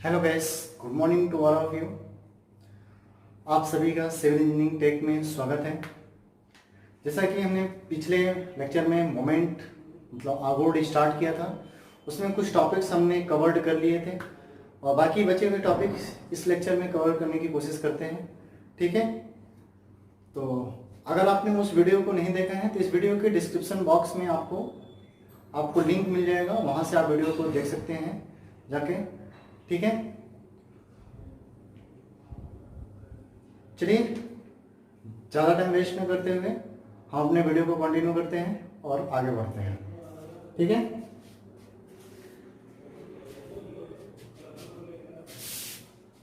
Hello guys, good morning to all of you. आप सभी का सिविल इंजीनियरिंग टेक में स्वागत है। जैसा कि हमने पिछले लेक्चर में मोमेंट मतलब आगोड़ स्टार्ट किया था, उसमें कुछ टॉपिक्स हमने कवर्ड कर लिए थे और बाकी बचे हुए टॉपिक्स इस लेक्चर में कवर करने की कोशिश करते हैं। ठीक है, तो अगर आपने उस वीडियो को नहीं देखा है तो इस वीडियो के डिस्क्रिप्शन बॉक्स में आपको लिंक मिल जाएगा, वहाँ से आप वीडियो को देख सकते हैं जाके। ठीक है, चलिए ज़्यादा टाइम वेस्ट न करते हुए हम अपने वीडियो को कंटिन्यू करते हैं और आगे बढ़ते हैं। ठीक है,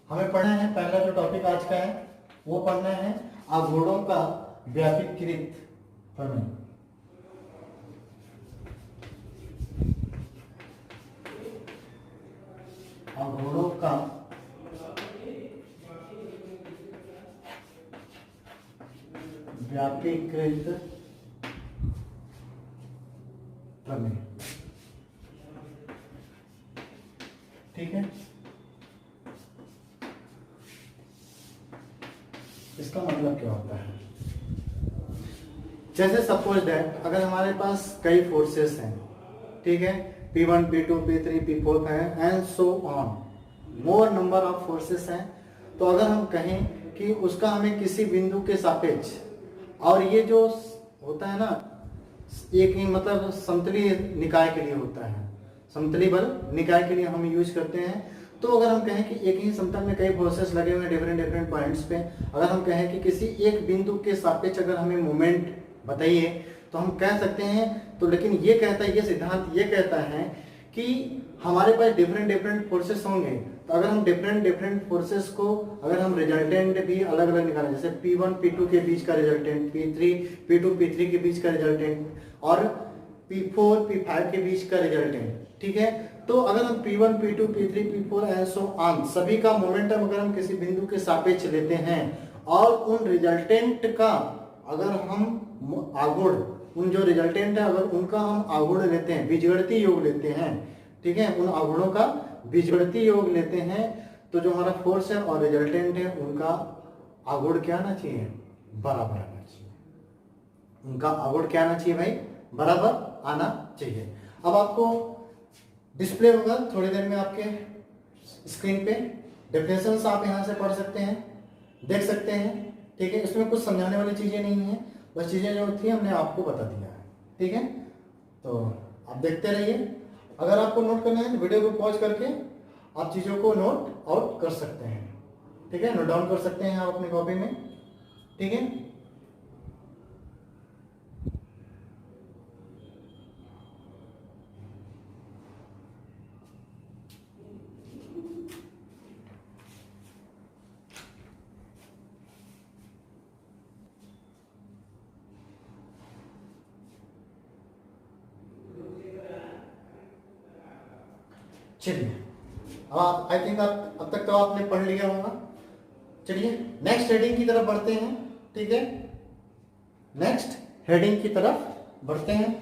हमें पढ़ना है, पहला जो टॉपिक आज का है वो पढ़ना है आघूर्णों का व्यापीकृत प्रमेय। आघूर्णों का व्यापीकृत प्रमेय। ठीक है, इसका मतलब क्या होता है? जैसे सपोज दैट अगर हमारे पास कई फोर्सेस हैं, ठीक है, P1, P2, P3, P4 and so on, more number of forces हैं, तो अगर हम कहें कि उसका हमें किसी बिंदु के सापेक्ष, और ये जो होता है ना एक ही मतलब समतली निकाय के लिए होता है, समतली बल निकाय के लिए हम यूज करते हैं। तो अगर हम कहें कि एक ही समतल में कई फोर्सेस लगे हुए हैं डिफरेंट पॉइंट्स पे, अगर हम कहें कि किसी एक बिंदु के सापेक्ष अगर हमें मोमेंट बताइए तो हम कह सकते हैं, तो लेकिन ये कहता है, ये सिद्धांत ये कहता है कि हमारे पास डिफरेंट फोर्सेस होंगे, तो अगर हम डिफरेंट फोर्सेस को अगर हम रिजल्टेंट भी अलग अलग निकालें, जैसे P1 P2 के बीच का रिजल्टेंट, P2 P3 के बीच का रिजल्टेंट और P4 P5 के बीच का रिजल्टेंट, ठीक है, तो अगर हम P1 P2 P3 P4 and so on सभी का मोमेंटम अगर हम किसी बिंदु के सापेक्ष लेते हैं और उन रिजल्टेंट का अगर हम आगुण, उन जो रिजल्टेंट है अगर उनका हम आगुण लेते हैं, बीजगणितीय योग लेते हैं, ठीक है, उन आगुणों का बीजगणितीय योग लेते हैं, तो जो हमारा फोर्स है और रिजल्टेंट है उनका आगुण क्या आना चाहिए? बराबर आना चाहिए। उनका आगुण क्या आना चाहिए भाई? बराबर आना चाहिए। अब आपको डिस्प्ले होगा थोड़ी देर में आपके स्क्रीन पे, डेफिनेशंस आप यहां से पढ़ सकते हैं, देख सकते हैं। ठीक है, इसमें कुछ समझाने वाली चीजें नहीं है, बस चीजें जो थी हमने आपको बता दिया है। ठीक है, तो आप देखते रहिए। अगर आपको नोट करना है तो वीडियो को पॉज करके आप चीजों को नोट आउट कर सकते हैं। ठीक है, नोट डाउन कर सकते हैं आप अपनी कॉपी में। ठीक है, चलिए अब आई थिंक आप अब तक तो आपने पढ़ लिया होगा। चलिए नेक्स्ट हेडिंग की तरफ बढ़ते हैं। ठीक है, नेक्स्ट हेडिंग की तरफ बढ़ते हैं।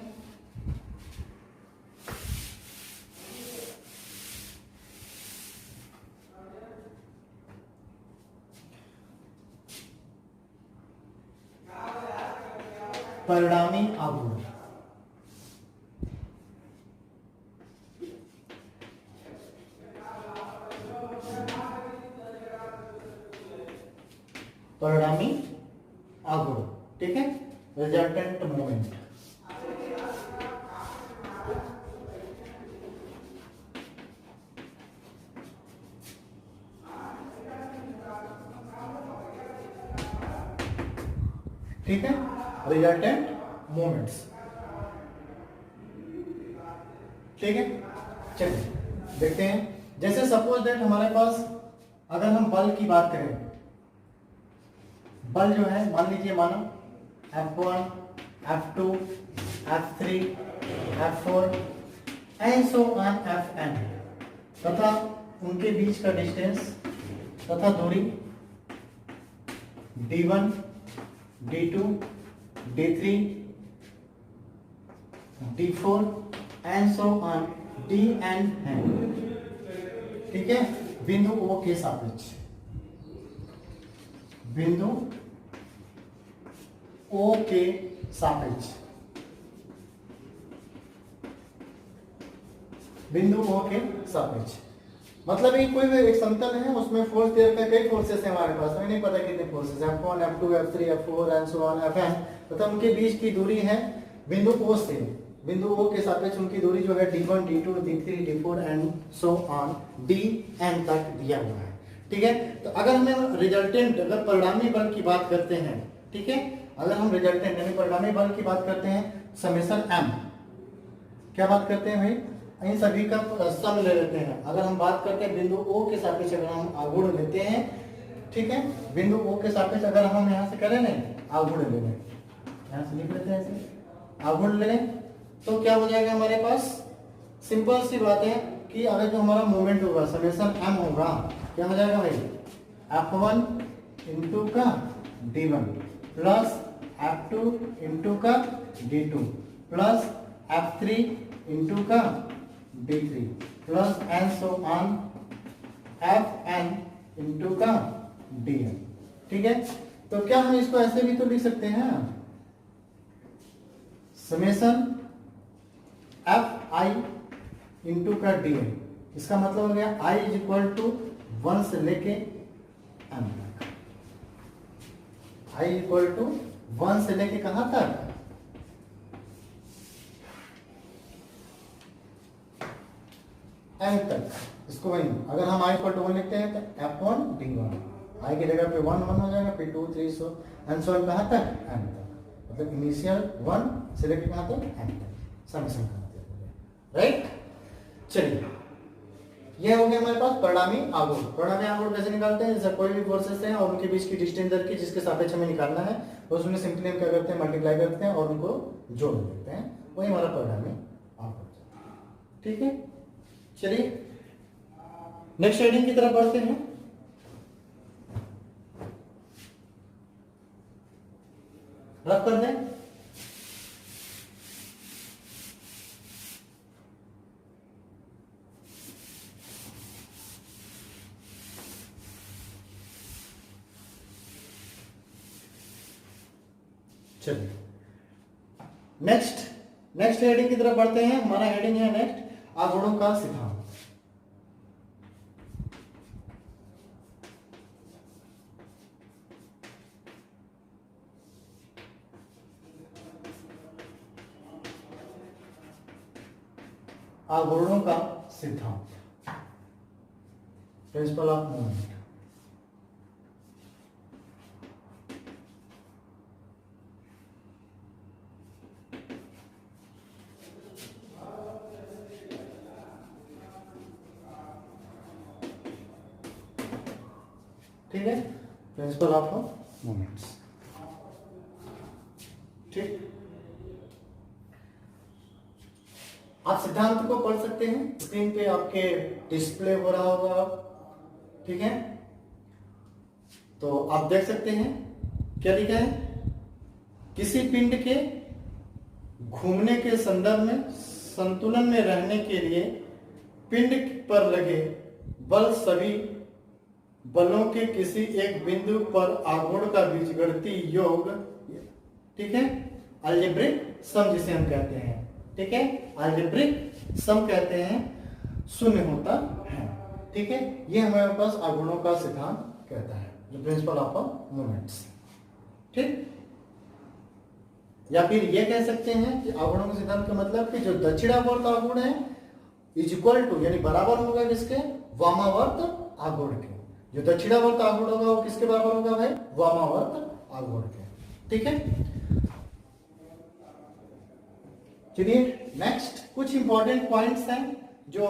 परिणामी आघूर्ण। परिणामी आघूर्ण, ठीक है, रिजल्टेंट मोमेंट। ठीक है, रिजल्टेंट मोमेंट्स। ठीक है, चलिए देखते हैं। जैसे सपोज दैट हमारे पास अगर हम बल की बात करें, बल जो है मान लीजिए मानो F1 F2 F3 F4 and so on Fn, तथा उनके बीच का डिस्टेंस तथा दूरी D1 D2 D3 D4 and so on D and है। ठीक है, बिंदु ओ के सापेक्ष, बिंदु ओ के सापेक्ष, बिंदु ओ के सापेक्ष मतलब ये कोई भी एक समतल है, उसमें फोर्स देयर का कई फोर्सेस है हमारे पास, हमें नहीं पता कितने फोर्सेस है, F1 F2 F3 F4 and so on Fn, तथा उनके बीच की दूरी है बिंदु O से, बिंदु O के सापेक्ष उनकी दूरी जो है D1 D2 D3 D4 and so on Dn तक दिया हुआ है। ठीक है, तो अगर हमें रिजल्टेंट, अगर परिणामी बल की बात करते हैं, ठीक है, अगर हम रिजल्टेंट यानी परिणामी बल की बात करते हैं, समेशन m, क्या बात करते हैं भाई, इन सभी का सम ले लेते हैं। अगर हम बात करते हैं बिंदु O के सापेक्ष अगर हम आघूर्ण लेते हैं, ठीक है, बिंदु O के सापेक्ष अगर हम यहाँ से करें ना आघूर्ण ले लें, यहाँ से लिख लेते हैं ऐसे आघूर्ण ले लें, तो क्या हो जाएगा हमारे पास, सिंपल सी बात है कि अगर जो हमारा मोमेंट होगा समेशन m होगा, क्या हो जाएगा भाई, F1 इंटू का D1 प्लस F2 इंटू का D2 प्लस F3 इंटू का D3 plus and so on Fn into का Dn। ठीक है, तो क्या हम इसको ऐसे भी तो लिख सकते हैं, समेशन Fi इंटू का Dn, इसका मतलब हो गया I इज इक्वल टू 1 से लेके m तक, I इक्वल टू 1 से लेके कहां तक, m तक। इसको वही अगर हम I इक्वल टू 1 लिखते हैं तो F1 D1, I की जगह पे 1 1 हो जाएगा, फिर 2 3 सो एंड सो कहां तक, m तक, मतलब इनिशियल 1 से लेके कहां तक, m तक, समेशन का मतलब हो गया। राइट, चलिए ये हो गया हमारे पास परिणामी आघूर्ण। परिणामी आघूर्ण कैसे निकालते हैं, जैसे कोई भी फोर्सेस हैं और उनके बीच की डिस्टेंस दर की जिसके सापेक्ष हमें निकालना है, तो उसमें सिंपली हम क्या करते हैं, मल्टीप्लाई करते हैं और उनको जोड़ देते हैं, वही हमारा परिणामी आघूर्ण। ठीक है, चलिए नेक्स्ट हेडिंग की तरफ बढ़ते हैं। रफ कर दें, चलिए नेक्स्ट हेडिंग की तरफ बढ़ते हैं। हमारा हेडिंग है नेक्स्ट आघूर्णों का सिद्धांत। आघूर्णों का सिद्धांत, प्रिंसिपल ऑफ मूवमेंट। ठीक है, प्रिंसिपल ऑफ मोमेंट्स। ठीक, आप सिद्धांत को पढ़ सकते हैं, स्क्रीन पे आपके डिस्प्ले हो रहा होगा। ठीक है, तो आप देख सकते हैं क्या लिखा है, किसी पिंड के घूमने के संदर्भ में संतुलन में रहने के लिए पिंड पर लगे बल सभी बलों के किसी एक बिंदु पर आघूर्ण का बीजगणितीय योग, ठीक है, अलजेब्रिक सम जिसे हम कहते हैं, ठीक है, अलजेब्रिक सम कहते हैं, शून्य होता है। ठीक है, ये हमारे पास आघूर्णों का सिद्धांत कहता है, जो प्रिंसिपल ऑफ मोमेंट्स। ठीक, या फिर ये कह सकते हैं कि आघूर्णों के सिद्धांत का मतलब कि जो दक्षिणावर्त आघूर्ण है इज इक्वल टू यानी बराबर होगा किसके, वामावर्त आघूर्ण के। जो दक्षिणावर्त आघूर्ण होगा वो किसके बराबर होगा भाई, वामावर्त आघूर्ण के। ठीक है, चलिए नेक्स्ट कुछ इंपॉर्टेंट पॉइंट्स हैं जो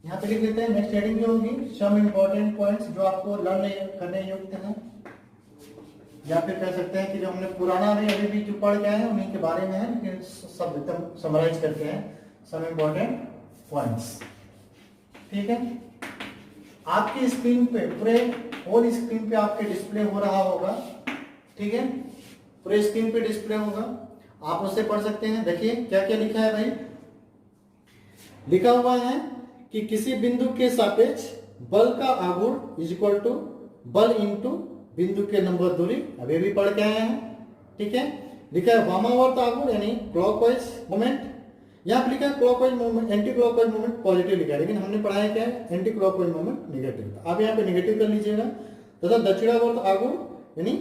यहां पे लिख लेते हैं। नेक्स्ट हेडिंग जो होगी सम इंपॉर्टेंट पॉइंट्स जो आपको लर्न करने युक्त हैं, या फिर कह सकते हैं कि जो हमने पुराना अभी भी जो पढ़ के आए हैं उन्हीं के बारे में है, लेकिन सब एकदम समराइज करते हैं सम इंपॉर्टेंट पॉइंट्स। ठीक है, आपकी स्क्रीन पे पूरे होल स्क्रीन पे आपके डिस्प्ले हो रहा होगा। ठीक है, पूरे स्क्रीन पे डिस्प्ले होगा, आप उससे पढ़ सकते हैं। देखिए क्या क्या लिखा है भाई, लिखा हुआ है कि किसी बिंदु के सापेक्ष बल का आघूर्ण इज इक्वल टू बल इंटू बिंदु के नंबर दूरी, अभी भी पढ़ के आए हैं, ठीक है। लिखा है वामावर्त आघूर्ण यानी क्लॉकवाइज मोमेंट, यहाँ पे लिखा है clockwise movement, anti clockwise movement positive लिखा है, लेकिन हमने पढ़ा है क्या है, एंटी क्लॉकवाइज मूवमेंट नेगेटिव। आप यहाँ पे नेगेटिव कर लीजिएगा, तथा दक्षिणावर्त आघूर्ण यानी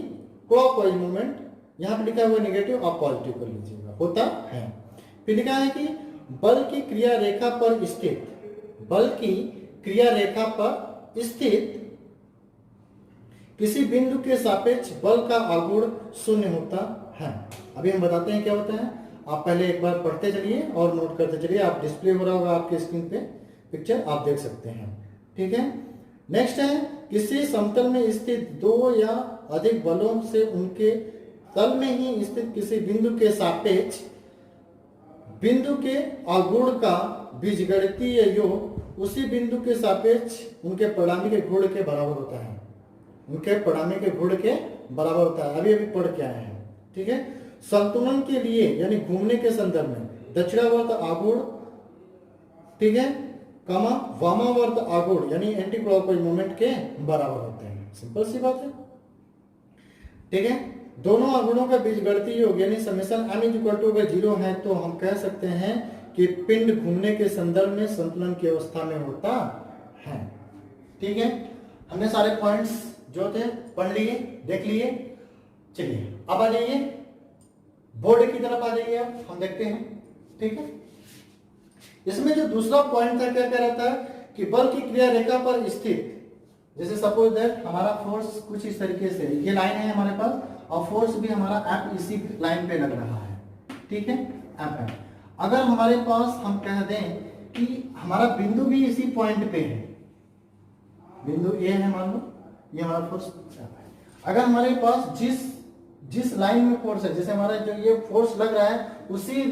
क्लॉकवाइज मूवमेंट, यहाँ पे लिखा हुआ नेगेटिव, आप पॉजिटिव कर लीजिएगा, होता है। फिर लिखा है कि बल की क्रिया रेखा पर स्थित, बल की क्रिया रेखा पर स्थित किसी बिंदु के सापेक्ष बल का आघूर्ण शून्य होता है। अभी हम बताते हैं क्या होता है, आप पहले एक बार पढ़ते चलिए और नोट करते चलिए, आप डिस्प्ले हो रहा होगा आपके स्क्रीन पे पिक्चर, आप देख सकते हैं, ठीक है। नेक्स्ट है किसी समतल में स्थित दो या अधिक बलों से उनके तल में ही स्थित किसी बिंदु के सापेक्ष बिंदु के आघूर्ण का बीजगणितीय योग उसी बिंदु के सापेक्ष उनके परिणामी के गुण के बराबर होता है, उनके परिणामी के गुण के बराबर होता है। अभी अभी पढ़ के आए हैं, ठीक है। संतुलन के लिए यानी घूमने के संदर्भ में दक्षिणावर्त आघूर्ण, ठीक है, कमा वामावर्त आघूर्ण यानी एंटी क्लॉकवाइज मूवमेंट के बराबर होते हैं, सिंपल सी बात है, ठीक है। दोनों आघूर्णों का बीजगणितीय योग यानी समेशन m इक्वल टू 0 है, तो हम कह सकते हैं कि पिंड घूमने के संदर्भ में संतुलन की अवस्था में होता है, ठीक है। हमने सारे पॉइंट्स जो थे पढ़ लिए, देख लिए। चलिए अब आ जाइए बोर्ड की तरफ आ जाइए, आप हम देखते हैं, ठीक है। इसमें जो दूसरा पॉइंट था क्या कह रहा था कि बल की क्रिया रेखा पर स्थित, जैसे सपोज दैट हमारा फोर्स कुछ इस तरीके से, ये लाइन है हमारे पास और फोर्स भी हमारा एफ इसी लाइन पे लग रहा है, ठीक है, एफ है। अगर हमारे पास हम कह दें कि हमारा बिंदु भी इसी पॉइंट पे है, बिंदु ए है मान लो, ये हमारा फोर्स एफ है। अगर हमारे पास जिस लाइन में फोर्स है, जैसे हमारा जो ये फोर्स लग रहा है उसी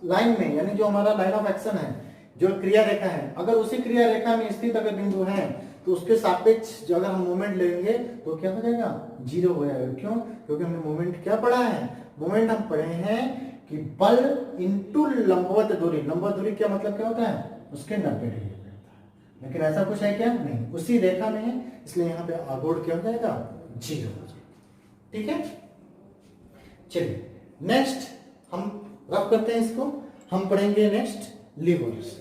लाइन में, यानी जो हमारा लाइन ऑफ एक्शन है, जो क्रिया रेखा है, अगर उसी क्रिया रेखा में स्थित अगर बिंदु है तो उसके सापेक्ष जो अगर हम मोमेंट लेंगे तो क्या हो जाएगा, 0 हो जाएगा। क्यों? क्योंकि हमने मोमेंट क्या पढ़ा है, मोमेंट हम पढ़े हैं कि बल इंटू लंबवत दूरी, लंबवत दूरी क्या मतलब क्या होता है, उसके 90 डिग्री होता है, लेकिन ऐसा कुछ है क्या, नहीं, उसी रेखा में है, इसलिए यहाँ पे आघूर्ण क्या हो जाएगा, 0 हो जाएगा, ठीक है। चलिए नेक्स्ट हम रफ करते हैं इसको, हम पढ़ेंगे नेक्स्ट लीवर्स।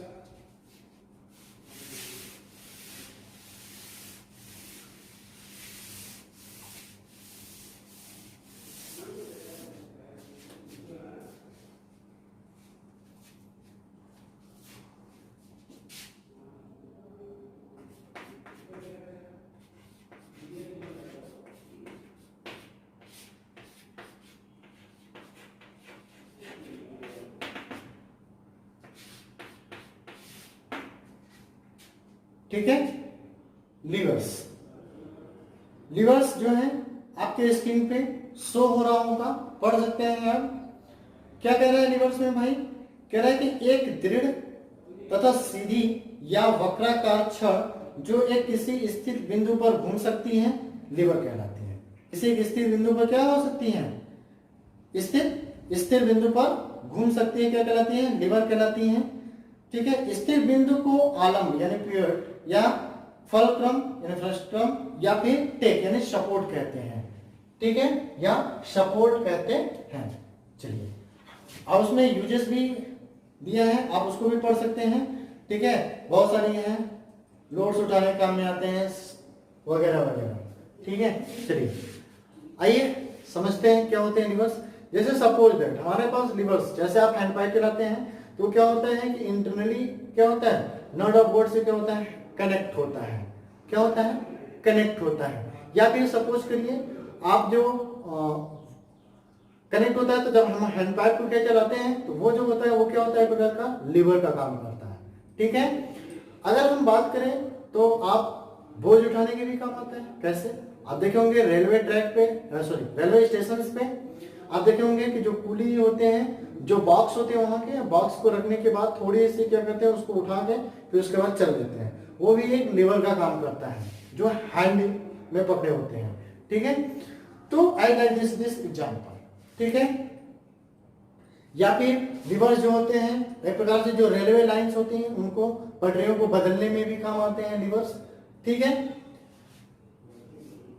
ठीक है, लीवर्स, लीवर्स जो है आपके स्क्रीन पे शो हो रहा होगा, पढ़ सकते हैं आप। क्या कह रहा है लीवर्स में भाई, कह रहा है कि एक दृढ़ तथा सीधी या वक्राकार छड़ जो एक किसी स्थिर बिंदु पर घूम सकती है, लीवर कहलाती है। किसी एक स्थिर बिंदु पर क्या हो सकती है, स्थिर बिंदु पर घूम सकती है, क्या कहलाती है, लीवर कहलाती है, ठीक है। स्थिर बिंदु को आलम्ब यानी पिवट या फलक्रम यानी फ्रस्ट्रम या फिर टेक यानी सपोर्ट कहते हैं, ठीक है, या सपोर्ट कहते हैं। चलिए और उसमें यूजेस भी दिया है, आप उसको भी पढ़ सकते हैं, ठीक है, बहुत सारी हैं, लोड्स उठाने काम में आते हैं वगैरह वगैरह, ठीक है। चलिए आइए समझते हैं क्या होते हैं लीवर्स। जैसे सपोज दैट हमारे पास लीवर्स, जैसे आप हैंड पाइप चलाते हैं तो क्या होता है कि इंटरनली क्या होता है, नट ऑफ बोल्ट से क्या होता है, कनेक्ट होता है, क्या होता है, कनेक्ट होता है। या फिर सपोज करिए आप जो कनेक्ट होता है, तो जब हम हैंड पाइप को क्या चलाते हैं तो वो जो होता है वो क्या होता है, एक प्रकार का लीवर का काम करता है, ठीक है। अगर हम बात करें तो आप बोझ उठाने के भी काम आता है, कैसे, आप देखे होंगे रेलवे ट्रैक पे, सॉरी रेलवे स्टेशन पे आप देखे होंगे कि जो पुली होते हैं, जो बॉक्स होते हैं, वहां के बॉक्स को रखने के बाद थोड़ी सी क्या करते हैं, उसको उठा के फिर उसके बाद चल देते हैं, वो भी एक लीवर का काम करता है जो हैंड में पकड़े होते हैं, ठीक है। तो आई लाइक दिस एग्जांपल, ठीक है। या फिर लीवर्स जो होते हैं एक प्रकार से जो रेलवे लाइंस होती हैं उनको पटरियों को बदलने में भी काम आते हैं लीवर्स, ठीक है।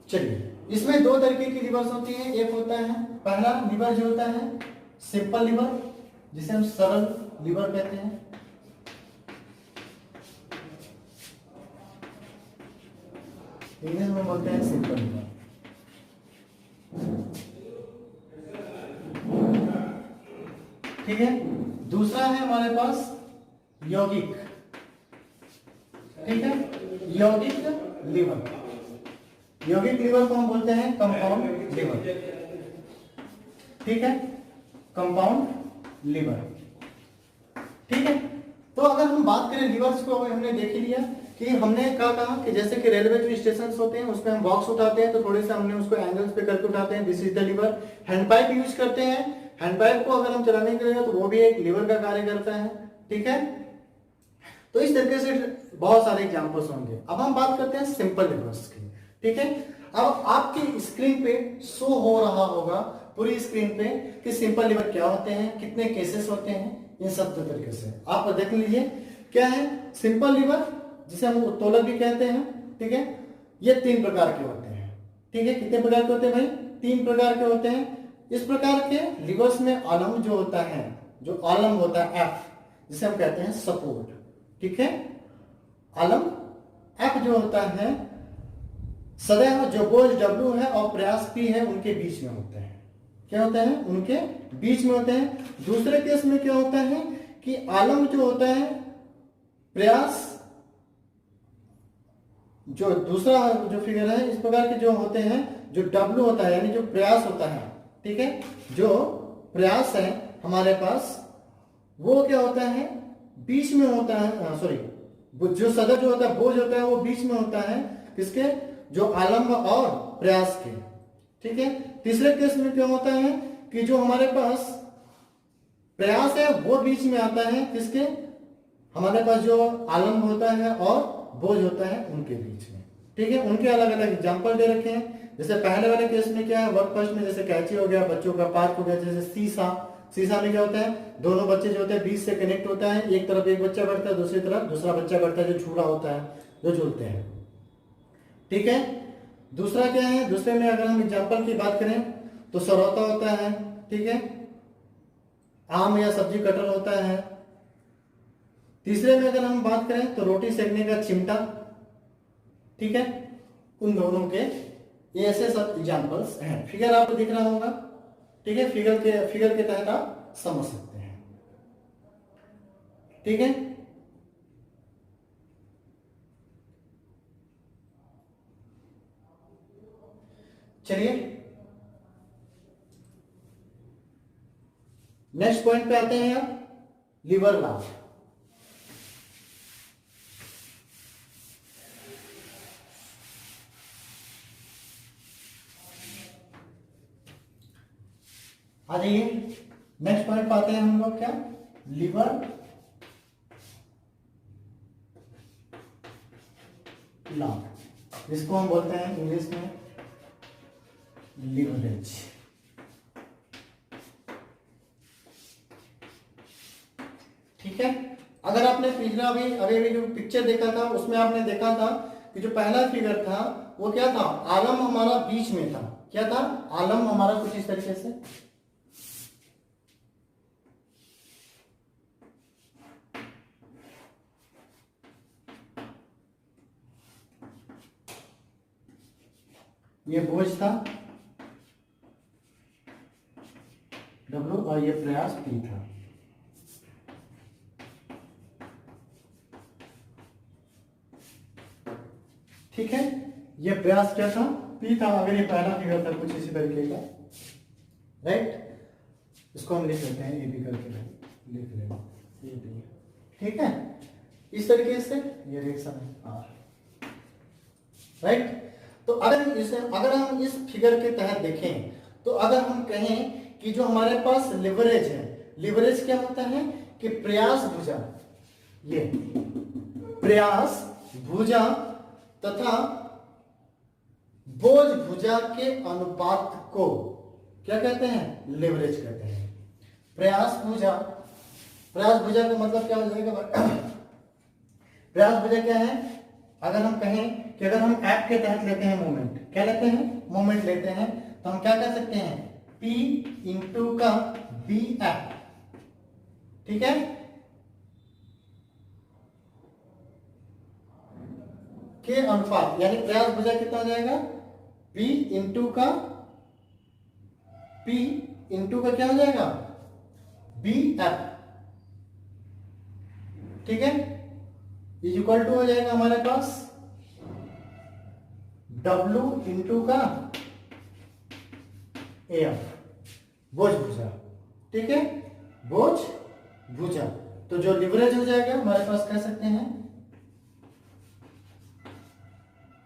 चलिए, इसमें दो तरीके की लिवर्स होती है। एक होता है पहला लिवर जो होता है सिंपल लिवर, जिसे हम सरल लिवर कहते हैं। इंग्लिश में बोलते हैं सिंपल लिवर। ठीक है। दूसरा है हमारे पास यौगिक। ठीक है, यौगिक लिवर। यौगिक लिवर को हम बोलते हैं कंपाउंड लिवर। ठीक है, कंपाउंड लिवर। ठीक है। तो अगर हम बात करें लिवर्स को, हमने देख ही लिया कि हमने क्या कहा कि जैसे कि रेलवे जो स्टेशन होते हैं उसमें हम बॉक्स उठाते हैं तो थोड़े से हमने उसको एंगल्स पे करके उठाते हैं, this is the liver. Hand pipe use करते हैं, हैंड पाइप को अगर हम चलाने के लिए तो वो भी एक लिवर का कार्य करता है। ठीक है। तो इस तरीके से बहुत सारे एग्जांपल्स होंगे। अब हम बात करते हैं सिंपल लिवर्स की। ठीक है। अब आपकी स्क्रीन पे शो हो रहा होगा पूरी स्क्रीन पे कि सिंपल लिवर क्या होते हैं, कितने केसेस होते हैं, इन सब तरीके से आप देख लीजिए। क्या है सिंपल लिवर, जिसे हम उत्तोलक भी कहते हैं। ठीक है, ये 3 प्रकार के होते हैं। ठीक है, कितने प्रकार के होते हैं भाई? 3 प्रकार के होते हैं। इस प्रकार के लिवर्स में आलम जो होता है, जो आलम होता है एफ, जिसे हम कहते हैं सपोर्ट। ठीक है, आलम एफ जो होता है सदैव जो बोझ डब्ल्यू है और प्रयास पी है उनके बीच में होते हैं। क्या होता है? उनके बीच में होते हैं। दूसरे केस में क्या होता है कि आलम जो होता है प्रयास, जो दूसरा जो फिगर है इस प्रकार के जो होते हैं, जो डब्ल्यू होता है यानी जो प्रयास होता है। ठीक है, जो प्रयास है हमारे पास वो क्या होता है? बीच में होता है। सॉरी, जो सदर जो होता है बोझ होता है वो बीच में होता है किसके? जो आलम्ब और प्रयास के। ठीक है। तीसरे केस में क्या होता है कि जो हमारे पास प्रयास है वो बीच में आता है किसके? हमारे पास जो आलम्ब होता है और बोझ होता है उनके बीच में। ठीक है, उनके अलग अलग एग्जाम्पल दे रखे हैं। जैसे पहले वाले केस में क्या है, वर्क फर्स्ट में जैसे कैंची हो गया, बच्चों का पार्क हो गया, जैसे सीसा। सीसा में क्या होता है? दोनों बच्चे जो होते हैं बीच से कनेक्ट होता है, एक तरफ एक बच्चा बैठता है, दूसरी तरफ दूसरा बच्चा बैठता है, जो झूला होता है, जो झूलते हैं। ठीक है। दूसरा क्या है? दूसरे में अगर हम एग्जाम्पल की बात करें तो सरौता होता है। ठीक है, आम या सब्जी कटर होता है। तीसरे में अगर हम बात करें तो रोटी सेकने का चिमटा। ठीक है, उन दोनों के ये ऐसे सब एग्जाम्पल्स हैं। फिगर आपको दिख रहा होगा। ठीक है, फिगर के तहत आप समझ सकते हैं। ठीक है। चलिए नेक्स्ट पॉइंट पे आते हैं आप, लिवर लाभ। आ जाइए, नेक्स्ट पॉइंट पे आते हैं हम लोग। क्या? लिवर लाभ, इसको हम बोलते हैं इंग्लिश में लिवरेज। ठीक है। अगर आपने पिछला अभी जो पिक्चर देखा था उसमें आपने देखा था कि जो पहला फिगर था वो क्या था? आलम हमारा बीच में था। क्या था? आलम हमारा कुछ इस तरीके से, ये बोझ था डब्ल्यू और ये प्रयास पी था। ठीक है, ये प्रयास क्या था? पी था। अगर ये पहला फिगर था कुछ इसी तरीके का, राइट, इसको हम लिख लेते हैं ए बी करके, लिख लेना ए बी। ठीक है, इस तरीके से ये रिएक्शन है आर, राइट। तो अगर हम इस फिगर के तहत देखें तो अगर हम कहें कि जो हमारे पास लिवरेज है, लिवरेज क्या होता है कि प्रयास भुजा, ये प्रयास भुजा तथा बोझ भुजा के अनुपात को क्या कहते हैं? लिवरेज कहते हैं। प्रयास भुजा का मतलब क्या हो जाएगा? प्रयास भुजा क्या है अगर हम कहें कि अगर हम एफ के तहत लेते हैं मोमेंट, क्या लेते हैं, मोमेंट लेते हैं, तो हम क्या कर सकते हैं, P इंटू का बी एफ, ठीक है, के अनुपात, यानी प्रयास भुजा कितना हो जाएगा, P इंटू का P इंटू का क्या हो जाएगा, बी एफ, ठीक है, इज इक्वल टू हो जाएगा हमारे पास W इंटू का एफ, बोझ भुजा, ठीक है, बोझ भुजा। तो जो लिवरेज हो जाएगा हमारे पास कह सकते हैं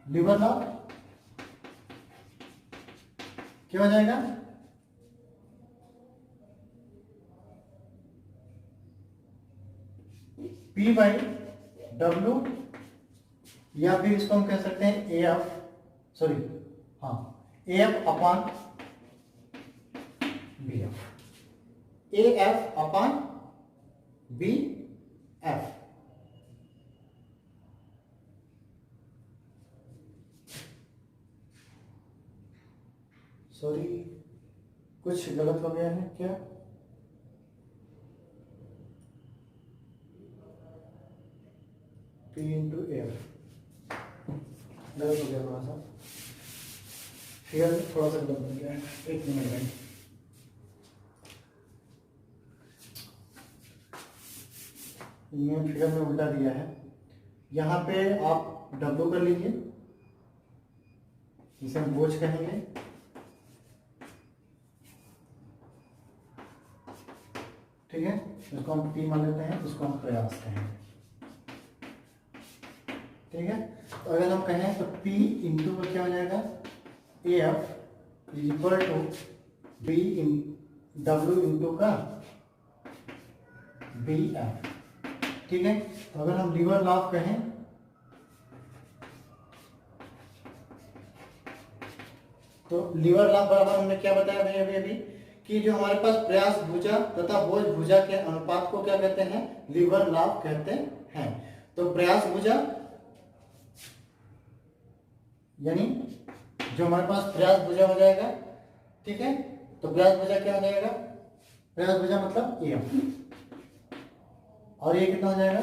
लिवर लॉ, क्या हो जाएगा, P बाई डब्ल्यू, या फिर इसको हम कह सकते हैं ए एफ, सॉरी हाँ, A F upon B F, A F upon B F, sorry कुछ गलत हो गया है क्या, P इंटू एफ गलत हो गया थोड़ा सा, फिगर थोड़ा सा गलत हो गया है, एक मिनट में, फिगर में उल्टा दिया है, यहाँ पे आप W कर लीजिए, इसे हम बोझ कहेंगे, ठीक है, इसको हम P मान लेते हैं, इसको हम प्रयास कहेंगे, ठीक है। तो अगर हम कहें तो P इंटू का क्या हो जाएगा, A F is equal to B in W into का बी एफ, ठीक है। तो अगर हम लीवर लॉ कहें तो लीवर लॉ बराबर हमने क्या बताया भाई अभी अभी, कि जो हमारे पास प्रयास भुजा तथा बोझ भुजा के अनुपात को क्या कहते हैं, लीवर लॉ कहते हैं। तो प्रयास भुजा यानी जो हमारे पास प्रयास भुजा हो जाएगा, ठीक है, तो प्रयास भुजा क्या हो जाएगा, प्रयास भुजा मतलब ए एफ, और ये कितना हो जाएगा,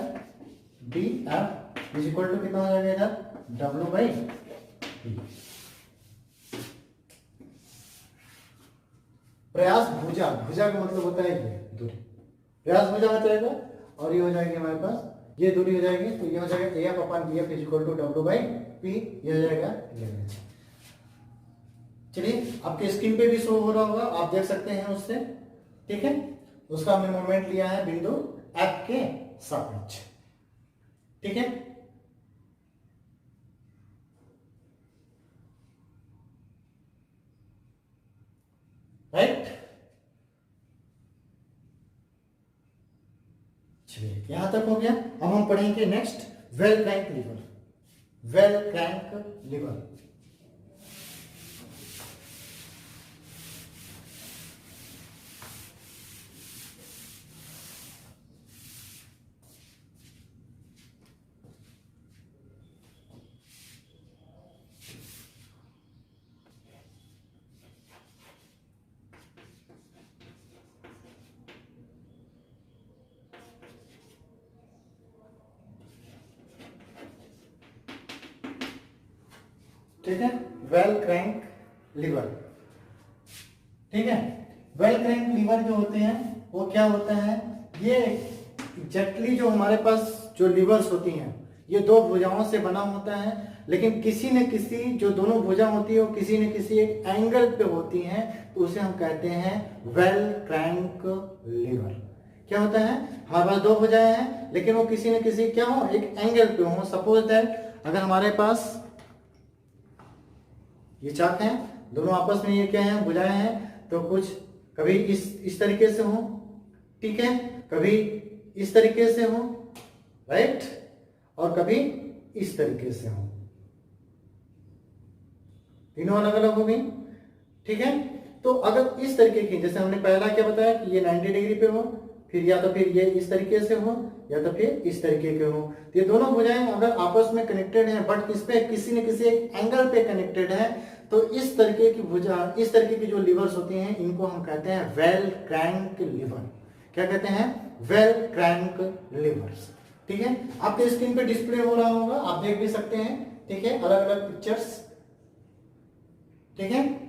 D F is equal to कितना हो जाएगा इधर, डब्ल्यू बाई बी। प्रयास भुजा, भुजा का मतलब होता है ये दूरी, प्रयास भुजा हो जाएगा, और ये हो जाएगी हमारे पास, ये दूरी हो जाएगी, तो ये हो जाएगा A F upon B F is equal to W by P, ये हो जाएगा लेवरेज। चलिए आपके स्क्रीन पे भी शो हो रहा होगा, आप देख सकते हैं उससे, ठीक है, उसका हमने मोमेंट लिया है बिंदु एफ के सापेक्ष, ठीक है। राइट, चलिए यहां तक हो गया। अब हम पढ़ेंगे next bell crank lever, bell crank lever. ठीक है, वेल क्रैंक लीवर, ठीक है। वेल क्रैंक लीवर जो होते हैं वो क्या होता है, ये एग्जैक्टली जो हमारे पास जो लीवर्स होती हैं ये दो भुजाओं से बना होता है, लेकिन किसी न किसी जो दोनों भुजा होती है वो किसी न किसी एक एंगल पे होती हैं, तो उसे हम कहते हैं वेल क्रैंक लीवर। क्या होता है, हमारे पास दो भुजाएं हैं लेकिन वो किसी न किसी क्या हो, एक एंगल पे हो। सपोज दैट अगर हमारे पास ये चाक हैं, दोनों आपस में ये क्या है, भुजाएं हैं, तो कुछ कभी इस तरीके से हो, ठीक है, कभी इस तरीके से हो, राइट, और कभी इस तरीके से हो, तीनों अलग अलग हो गई, ठीक है। तो अगर इस तरीके की, जैसे हमने पहला क्या बताया कि ये 90 डिग्री पे हो, फिर या तो फिर ये इस तरीके से हो या तो फिर इस तरीके के हो। तो ये दोनों भुजाएं अगर आपस में कनेक्टेड हैं बट इस पे किसी न किसी एक एंगल पे कनेक्टेड है, तो इस तरीके की भुजा, इस तरीके की जो लिवर्स होती हैं इनको हम कहते हैं वेल क्रैंक लिवर। क्या कहते हैं? Well crank levers. ठीक है, आपके स्क्रीन पे डिस्प्ले हो रहा होगा, आप देख भी सकते हैं। ठीक है, अलग अलग पिक्चर्स। ठीक है,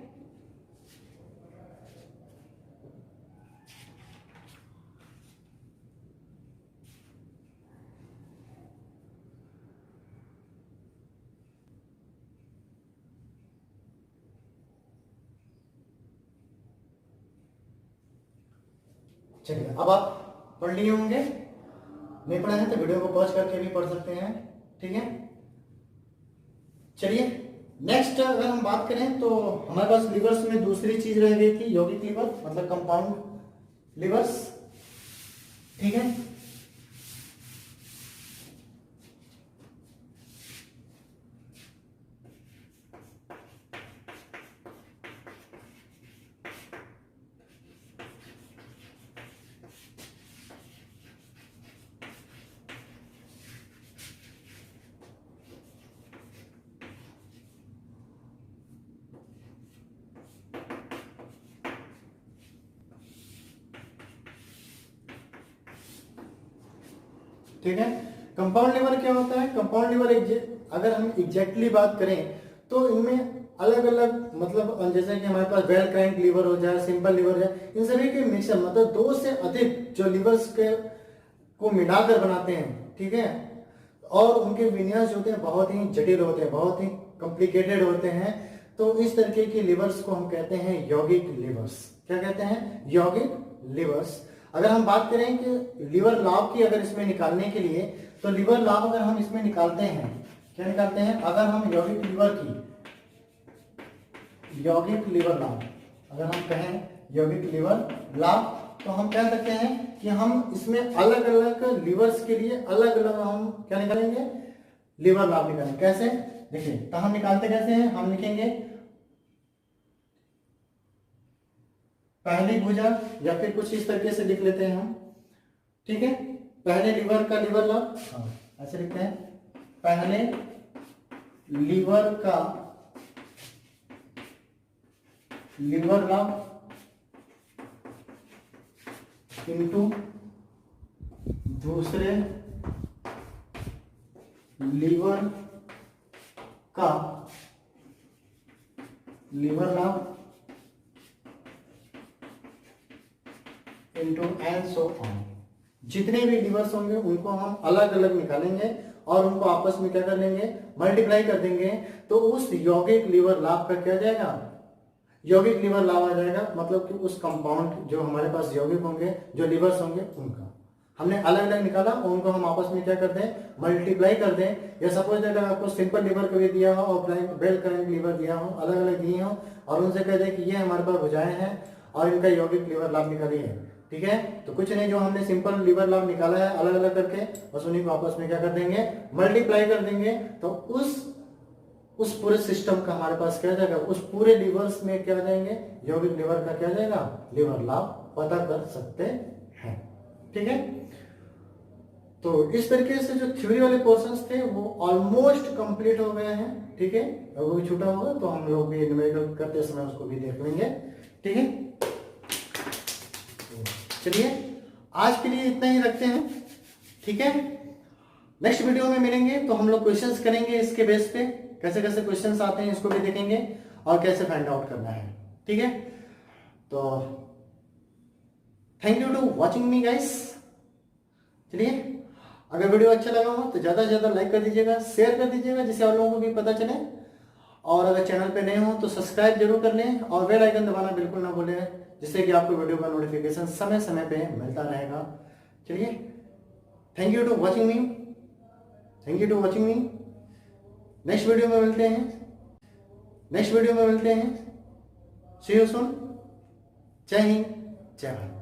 चलिए अब आप पढ़ लिए होंगे, नहीं पढ़ा है तो वीडियो को पॉज करके भी पढ़ सकते हैं। ठीक है, चलिए नेक्स्ट अगर हम बात करें तो हमारे पास लिवर्स में दूसरी चीज रह गई थी, यौगिक लिवर मतलब कंपाउंड लिवर्स। ठीक है, ठीक है। कंपाउंड लिवर क्या होता है? कंपाउंड लिवर अगर हम एग्जैक्टली बात करें तो इनमें अलग अलग मतलब जैसे कि हमारे पास वेल क्रैंक लिवर हो जाए, सिंपल लिवर है, इन सभी के मिक्सचर मतलब 2 से अधिक जो लिवर्स के को मिलाकर बनाते हैं। ठीक है, और उनके विन्यास होते हैं बहुत ही जटिल होते हैं, बहुत ही कॉम्प्लिकेटेड होते हैं। तो इस तरीके के लिवर्स को हम कहते हैं यौगिक लिवर्स। क्या कहते हैं? यौगिक लिवर्स। अगर हम बात करें कि लिवर लाभ की अगर इसमें निकालने के लिए, तो लिवर लाभ अगर हम इसमें निकालते हैं, क्या निकालते हैं? अगर हम यौगिक लिवर की यौगिक लिवर लाभ अगर हम कहें यौगिक लिवर लाभ, तो हम कह सकते हैं कि हम इसमें अलग अलग लिवर्स के लिए अलग अलग हम क्या निकालेंगे? लिवर लाभ निकालेंगे। कैसे? देखिए, तो हम निकालते कैसे हैं? हम लिखेंगे पहली भुजा या फिर कुछ इस तरीके से लिख लेते हैं हम। ठीक है, पहले लिवर का लिवर लाभ, हाँ ऐसे लिखते हैं, पहले लिवर का लिवर लाभ इनटू दूसरे लिवर का लिवर लाभ इंटू एंड सो ऑन। जितने भी लिवर्स होंगे उनको हम अलग अलग निकालेंगे और उनको आपस में क्या कर लेंगे? मल्टीप्लाई कर देंगे। तो उस यौगिक लिवर लाभ का क्या जाएगा? यौगिक लिवर लाभ आ जाएगा। मतलब कि उस कंपाउंड जो हमारे पास यौगिक होंगे, जो लिवर्स होंगे, उनका हमने अलग अलग निकाला और उनको हम आपस में क्या कर दें? मल्टीप्लाई कर दें। या सपोज अगर आपको सिंपल लिवर का भी दिया हो और वेल क्रैंक लिवर दिया हो, अलग अलग दिए हो, और उनसे कह दें कि ये हमारे पास भुजाएं हैं और इनका यौगिक लिवर लाभ निकालिए है। ठीक है, तो कुछ नहीं, जो हमने सिंपल लिवर लाभ निकाला है अलग अलग करके, बस उन्हीं को आपस में क्या कर देंगे? मल्टीप्लाई कर देंगे। तो उस पूरे सिस्टम का हमारे पास क्या जाएगा? उस पूरे लिवर्स में क्या जाएंगे? यौगिक लिवर का क्या जाएगा? लिवर लाभ पता कर सकते हैं। ठीक है, तो इस तरीके से जो थ्योरी वाले पोर्शंस थे वो ऑलमोस्ट कंप्लीट हो गए हैं। ठीक है, अगर कोई छूटा होगा तो हम लोग भी न्यूमेरिकल करते समय उसको भी देख लेंगे। ठीक है, चलिए आज के लिए इतना ही रखते हैं। ठीक है, नेक्स्ट वीडियो में मिलेंगे तो हम लोग क्वेश्चंस करेंगे, इसके बेस पे कैसे कैसे क्वेश्चंस आते हैं इसको भी देखेंगे और कैसे फाइंड आउट करना है। ठीक है, तो thank you to watching me guys. चलिए, अगर वीडियो अच्छा लगा हो तो ज्यादा से ज्यादा लाइक कर दीजिएगा, शेयर कर दीजिएगा, जिससे और लोगों को भी पता चले। और अगर चैनल पे नए हो तो सब्सक्राइब जरूर कर लें और बेल आइकन दबाना बिल्कुल ना भूलें, जिससे कि आपको वीडियो का नोटिफिकेशन समय समय पे मिलता रहेगा। चलिए, thank you to watching me, thank you to watching me. Next video में मिलते हैं, नेक्स्ट वीडियो में मिलते हैं। See you soon. जय हिंद, जय भारत।